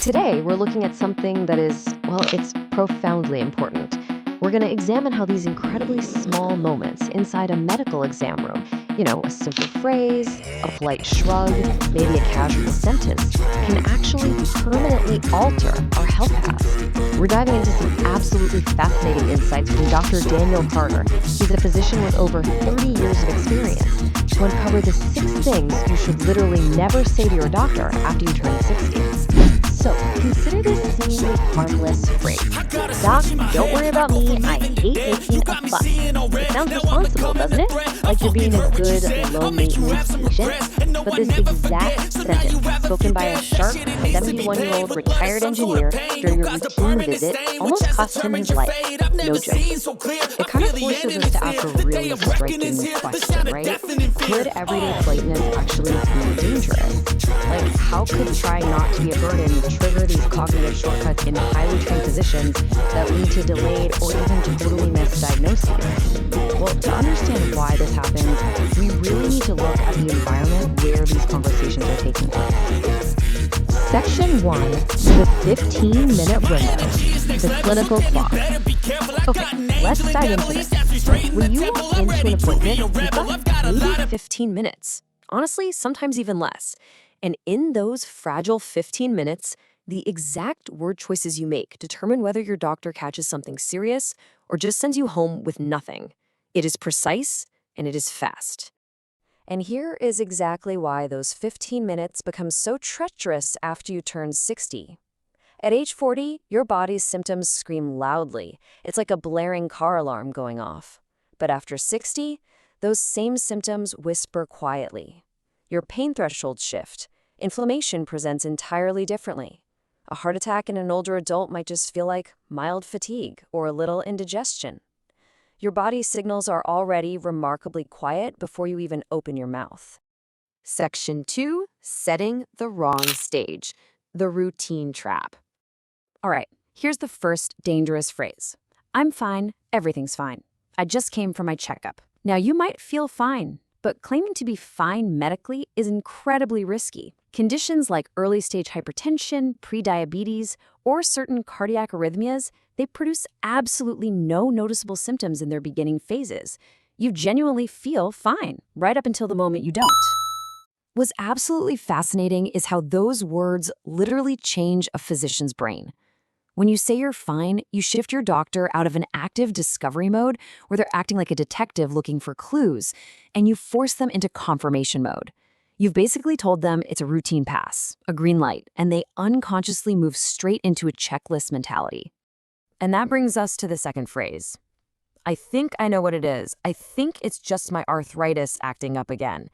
Today, we're looking at something that is, well, it's profoundly important. We're going to examine how these incredibly small moments inside a medical exam room, a simple phrase, a polite shrug, maybe a casual sentence, can actually permanently alter our health paths. We're diving into some absolutely fascinating insights from Dr. Daniel Carter. He's a physician with over 30 years of experience to uncover the 6 things you should literally never say to your doctor after you turn 60. So, consider this seemingly harmless phrase. Doc, don't worry about me, I hate making a fuss. It sounds responsible, doesn't it? Like you're being a good, low-maintenance patient. But this exact sentence, spoken by a sharp, 71-year-old retired engineer during a routine visit, almost cost him his life. No joke. It kind of forces us to ask a really striking question, right? Could everyday politeness actually be dangerous? Like, how could trying not to be a burden trigger these cognitive shortcuts in highly trained physicians that lead to delayed or even totally missed diagnoses? Well, to understand why this happens, we really need to look at the environment where these conversations are taking place. Section 1, the 15-minute window, the clinical clock. Okay, let's dive into this. When you walk into an appointment, you've got maybe 15 minutes. Honestly, sometimes even less. And in those fragile 15 minutes, the exact word choices you make determine whether your doctor catches something serious or just sends you home with nothing. It is precise and it is fast. And here is exactly why those 15 minutes become so treacherous after you turn 60. At age 40, your body's symptoms scream loudly. It's like a blaring car alarm going off. But after 60, those same symptoms whisper quietly. Your pain thresholds shift. Inflammation presents entirely differently. A heart attack in an older adult might just feel like mild fatigue or a little indigestion. Your body's signals are already remarkably quiet before you even open your mouth. Section 2, setting the wrong stage, the routine trap. All right, here's the first dangerous phrase. I'm fine, everything's fine. I just came for my checkup. Now, you might feel fine, but claiming to be fine medically is incredibly risky. Conditions like early-stage hypertension, prediabetes, or certain cardiac arrhythmias, they produce absolutely no noticeable symptoms in their beginning phases. You genuinely feel fine, right up until the moment you don't. What's absolutely fascinating is how those words literally change a physician's brain. When you say you're fine, you shift your doctor out of an active discovery mode where they're acting like a detective looking for clues, and you force them into confirmation mode. You've basically told them it's a routine pass, a green light, and they unconsciously move straight into a checklist mentality. And that brings us to the second phrase. I think I know what it is. I think it's just my arthritis acting up again.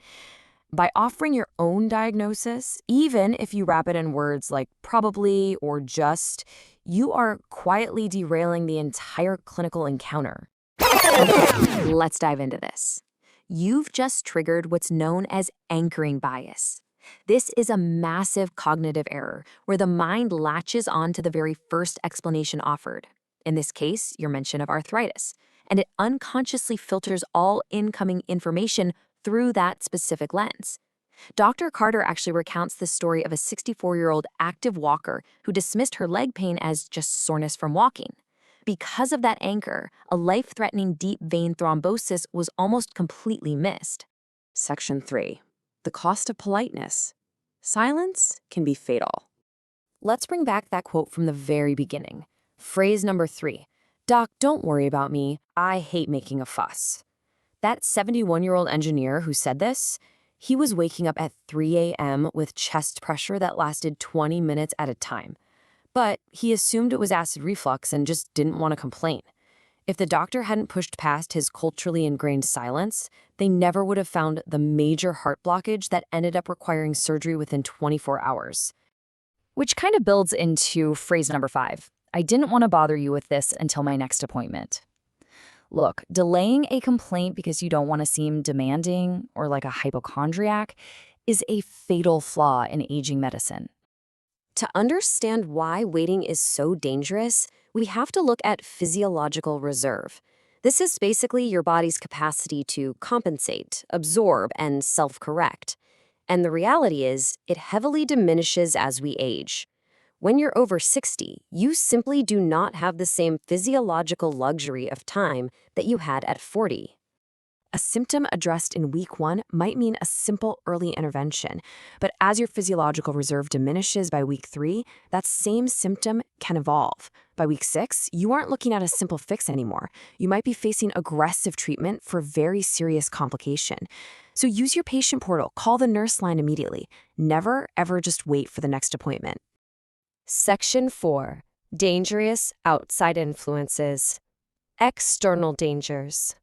By offering your own diagnosis, even if you wrap it in words like probably or just, you are quietly derailing the entire clinical encounter. Okay, let's dive into this. You've just triggered what's known as anchoring bias. This is a massive cognitive error where the mind latches on to the very first explanation offered, in this case, your mention of arthritis, and it unconsciously filters all incoming information through that specific lens. Dr. Carter actually recounts the story of a 64-year-old active walker who dismissed her leg pain as just soreness from walking. Because of that anchor, a life-threatening deep vein thrombosis was almost completely missed. Section 3. The cost of politeness. Silence can be fatal. Let's bring back that quote from the very beginning. Phrase number 3. Doc, don't worry about me. I hate making a fuss. That 71-year-old engineer who said this, he was waking up at 3 a.m. with chest pressure that lasted 20 minutes at a time. But he assumed it was acid reflux and just didn't want to complain. If the doctor hadn't pushed past his culturally ingrained silence, they never would have found the major heart blockage that ended up requiring surgery within 24 hours. Which kind of builds into phrase number 5. I didn't want to bother you with this until my next appointment. Look, delaying a complaint because you don't want to seem demanding or like a hypochondriac is a fatal flaw in aging medicine. To understand why waiting is so dangerous, we have to look at physiological reserve. This is basically your body's capacity to compensate, absorb, and self-correct. And the reality is, it heavily diminishes as we age. When you're over 60, you simply do not have the same physiological luxury of time that you had at 40. A symptom addressed in week 1 might mean a simple early intervention, but as your physiological reserve diminishes by week 3, that same symptom can evolve. By week 6, you aren't looking at a simple fix anymore. You might be facing aggressive treatment for very serious complication. So use your patient portal, call the nurse line immediately. Never, ever just wait for the next appointment. Section 4. Dangerous outside influences. External dangers.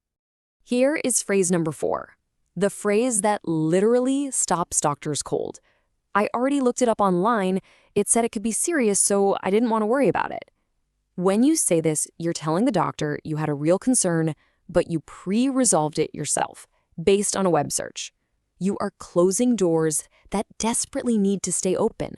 Here is phrase number 4, the phrase that literally stops doctors cold. I already looked it up online. It said it could be serious, so I didn't want to worry about it. When you say this, you're telling the doctor you had a real concern, but you pre-resolved it yourself, based on a web search. You are closing doors that desperately need to stay open.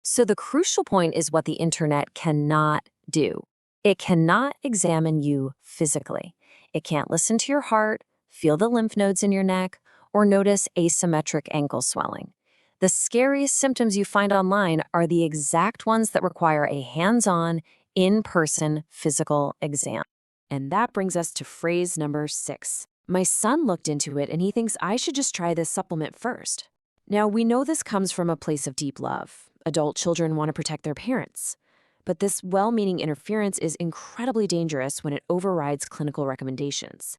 So the crucial point is what the internet cannot do. It cannot examine you physically. It can't listen to your heart, feel the lymph nodes in your neck, or notice asymmetric ankle swelling. The scariest symptoms you find online are the exact ones that require a hands-on, in-person physical exam. And that brings us to phrase number 6. My son looked into it and he thinks I should just try this supplement first. Now, we know this comes from a place of deep love. Adult children want to protect their parents. But this well-meaning interference is incredibly dangerous when it overrides clinical recommendations.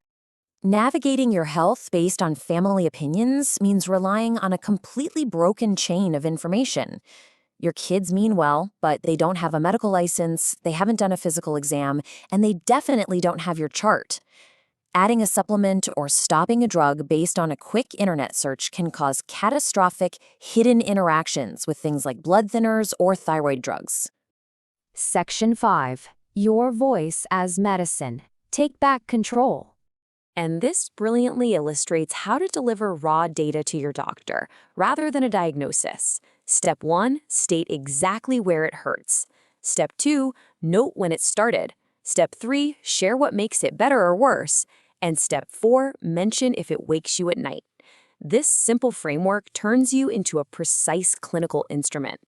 Navigating your health based on family opinions means relying on a completely broken chain of information. Your kids mean well, but they don't have a medical license, they haven't done a physical exam, and they definitely don't have your chart. Adding a supplement or stopping a drug based on a quick internet search can cause catastrophic, hidden interactions with things like blood thinners or thyroid drugs. Section 5. Your voice as medicine. Take back control. And this brilliantly illustrates how to deliver raw data to your doctor, rather than a diagnosis. Step 1, state exactly where it hurts. Step 2, note when it started. Step 3, share what makes it better or worse. And Step 4, mention if it wakes you at night. This simple framework turns you into a precise clinical instrument.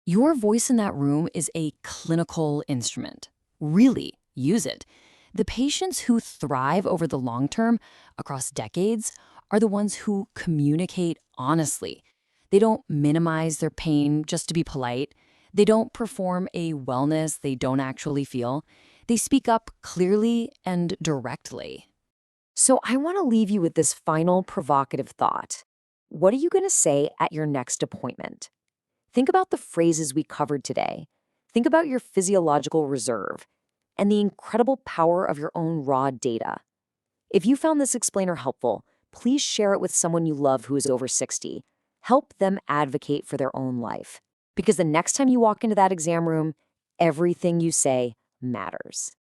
Your voice in that room is a clinical instrument. Really, use it. The patients who thrive over the long term, across decades, are the ones who communicate honestly. They don't minimize their pain just to be polite. They don't perform a wellness they don't actually feel. They speak up clearly and directly. So I want to leave you with this final provocative thought. What are you going to say at your next appointment? Think about the phrases we covered today. Think about your physiological reserve and the incredible power of your own raw data. If you found this explainer helpful, please share it with someone you love who is over 60. Help them advocate for their own life. Because the next time you walk into that exam room, everything you say matters.